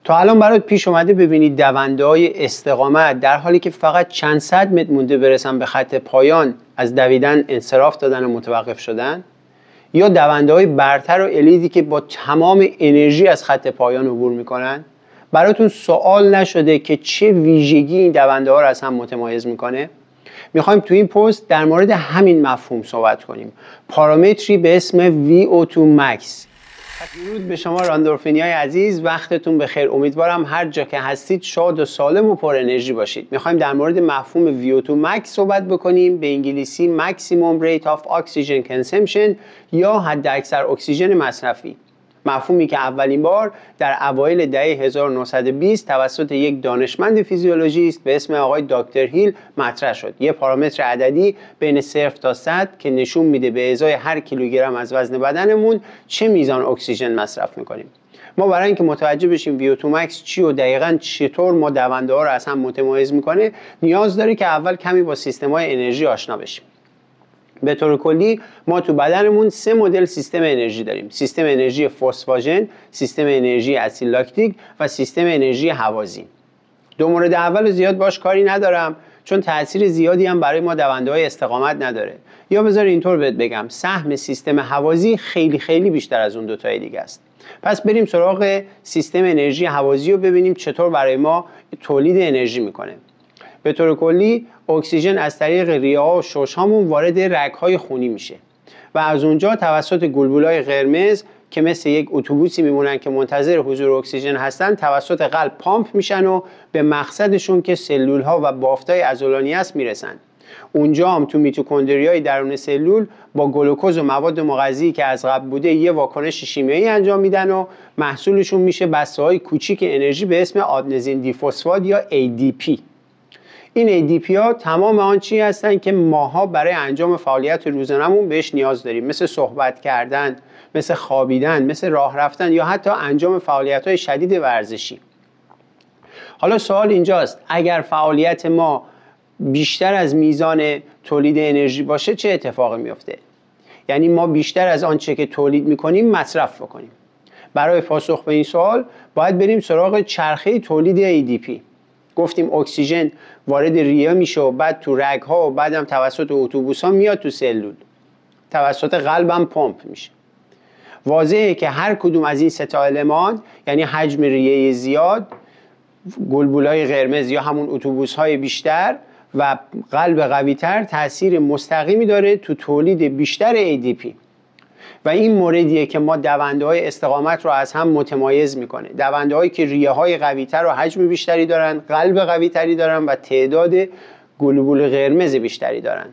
تا الان برات پیش اومده ببینید دونده‌های استقامت در حالی که فقط چند صد متر مونده برسن به خط پایان از دویدن انصراف دادن و متوقف شدن، یا دونده‌های برتر و الیتی که با تمام انرژی از خط پایان عبور میکنن؟ براتون سوال نشده که چه ویژگی این دونده ها رو از هم متمایز میکنه؟ میخوایم تو این پست در مورد همین مفهوم صحبت کنیم، پارامتری به اسم VO2 max. درود به شما راندورفینیای عزیز، وقتتون بخیر. امیدوارم هر جا که هستید شاد و سالم و پر انرژی باشید. میخوایم در مورد مفهوم VO2 max صحبت بکنیم، به انگلیسی Maximum Rate of Oxygen Consumption یا حداکثر اکسیژن مصرفی. مفهومی که اولین بار در اوایل دهه 1920 توسط یک دانشمند فیزیولوژیست به اسم آقای دکتر هیل مطرح شد. یه پارامتر عددی بین 0 تا 100 که نشون میده به ازای هر کیلوگرم از وزن بدنمون چه میزان اکسیژن مصرف میکنیم. ما برای اینکه متوجه بشیم VO2 max چی و دقیقاً چطور ما دونده ها رو از هم متمایز میکنه، نیاز داره که اول کمی با سیستم‌های انرژی آشنا بشیم. به طور کلی ما تو بدنمون 3 مدل سیستم انرژی داریم: سیستم انرژی فسفاژن، سیستم انرژی اسید لاکتیک و سیستم انرژی هوازی. دو مورد اول زیاد باش کاری ندارم چون تأثیر زیادی هم برای ما دونده‌های استقامت نداره. یا بذار اینطور بهت بگم، سهم سیستم هوازی خیلی بیشتر از اون دو تای دیگه است. پس بریم سراغ سیستم انرژی هوازی رو ببینیم چطور برای ما تولید انرژی میکنه. به طور کلی اکسیژن از طریق ریه‌ها و شش‌هامون وارد رگ‌های خونی میشه و از اونجا توسط گلبوله‌های قرمز که مثل یک اتوبوسی میمونن که منتظر حضور اکسیژن هستن توسط قلب پامپ میشن و به مقصدشون که سلول‌ها و بافت‌های عضلانی است میرسن. اونجا هم تو میتوکندریای درون سلول با گلوکوز و مواد مغذی که از قبل بوده یه واکنش شیمیایی انجام میدن و محصولشون میشه بسته‌های کوچیک انرژی به اسم آدنزین دیفسفات یا ADP. این ADP ها تمام آن چی هستن که ماها برای انجام فعالیت روزانمون بهش نیاز داریم، مثل صحبت کردن، مثل خوابیدن، مثل راه رفتن یا حتی انجام فعالیت های شدید ورزشی. حالا سوال اینجاست، اگر فعالیت ما بیشتر از میزان تولید انرژی باشه چه اتفاقی میفته؟ یعنی ما بیشتر از آنچه که تولید میکنیم مصرف بکنیم. برای پاسخ به این سوال باید بریم سراغ چرخه تولید ADP. گفتیم اکسیژن وارد ریه میشه و بعد تو رگ‌ها و بعدم توسط اتوبوس‌ها میاد تو سلول، توسط قلبم پمپ میشه. واضحه که هر کدوم از این سه تا المان، یعنی حجم ریه زیاد، گلبوله‌های قرمز یا همون اتوبوس‌های بیشتر و قلب قوی‌تر، تأثیر مستقیمی داره تو تولید بیشتر ADP. و این موردیه که ما دونده‌های استقامت رو از هم متمایز میکنه. دونده‌هایی که ریه‌های قوی‌تر و حجم بیشتری دارن، قلب قوی‌تری دارن و تعداد گلبول قرمز بیشتری دارن.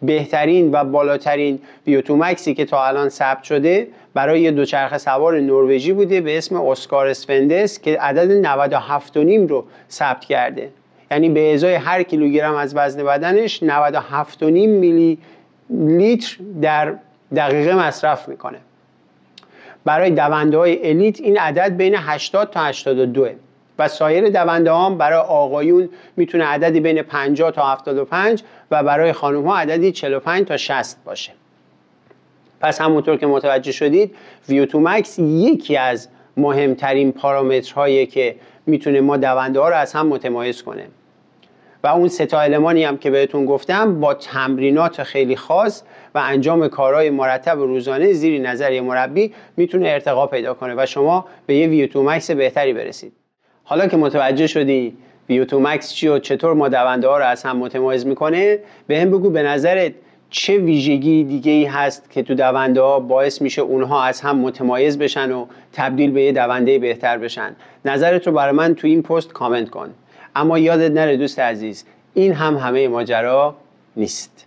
بهترین و بالاترین VO2 maxی که تا الان ثبت شده برای یه دوچرخه سوار نروژی بوده به اسم اسکار اسفندس که عدد 97.5 رو ثبت کرده. یعنی به ازای هر کیلوگرم از وزن بدنش 97.5 میلی لیتر در دقیقه مصرف میکنه. برای دونده های الیت این عدد بین 80 تا 82 و سایر دونده ها برای آقایون میتونه عددی بین 50 تا 75 و برای خانم ها عددی 45 تا 60 باشه. پس همونطور که متوجه شدید VO2 max یکی از مهمترین پارامترهایی که میتونه ما دونده ها رو از هم متمایز کنه. و اون سه تا المانی هم که بهتون گفتم با تمرینات خیلی خاص و انجام کارهای مرتب و روزانه زیر نظر مربی میتونه ارتقا پیدا کنه و شما به یه VO2 max بهتری برسید. حالا که متوجه شدی VO2 max چی و چطور ما دونده ها رو از هم متمایز میکنه، به هم بگو به نظرت چه ویژگی دیگه ای هست که تو دونده ها باعث میشه اونها از هم متمایز بشن و تبدیل به یه دونده بهتر بشن. نظرت رو برای من تو این پست کامنت کن. اما یادت نره دوست عزیز، این هم همه ماجرا نیست.